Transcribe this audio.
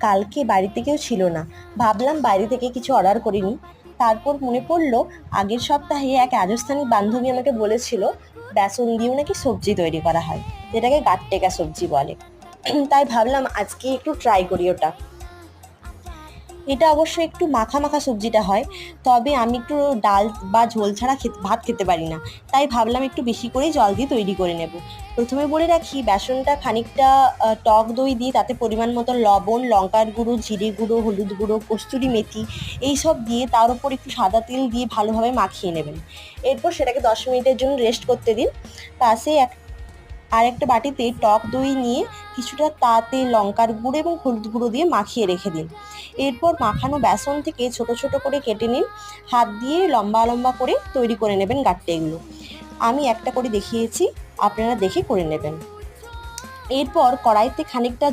কালকে বাড়িতে কেউ ছিল না, ভাবলাম বাইরে থেকে কিছু অর্ডার করিনি। তারপর মনে পড়লো আগের সপ্তাহে এক রাজস্থানী বান্ধবী আমাকে বলেছিল বেসন দিয়েও নাকি সবজি তৈরি করা হয়, যেটাকে গাট্টেকা সবজি বলে। তাই ভাবলাম আজকে একটু ট্রাই করি ওটা। এটা অবশ্য একটু মাখা মাখা সবজিটা হয়, তবে আমি একটু ডাল বা ঝোল ছাড়া ভাত খেতে পারি না। তাই ভাবলাম একটু বেশি করেই জল দিয়ে তৈরি করে নেব। প্রথমে বলে রাখি, বেসনটা খানিকটা টক দই দিয়ে তাতে পরিমাণ মতো লবণ, লঙ্কার গুঁড়ো, জিরে গুঁড়ো, হলুদ গুঁড়ো, কস্তুরি মেথি এইসব দিয়ে তার উপর একটু সাদা তেল দিয়ে ভালোভাবে মাখিয়ে নেবেন। এরপর সেটাকে 10 মিনিটের জন্য রেস্ট করতে দিন। পাশে আর একটা বাটিতে টক দই নিয়ে কিছুটা তাতে লঙ্কার গুঁড়ো এবং হলুদ গুঁড়ো দিয়ে মাখিয়ে রেখে দিন। এরপর মাখানো বেসন থেকে ছোট ছোট করে কেটে নিন। হাত দিয়ে লম্বা লম্বা করে তৈরি করে নেবেন গাট্টে এগুলো। আমি একটা করে দেখিয়েছি, আপনারা দেখে করে নেবেন। এরপর কড়াইতে খানিকটা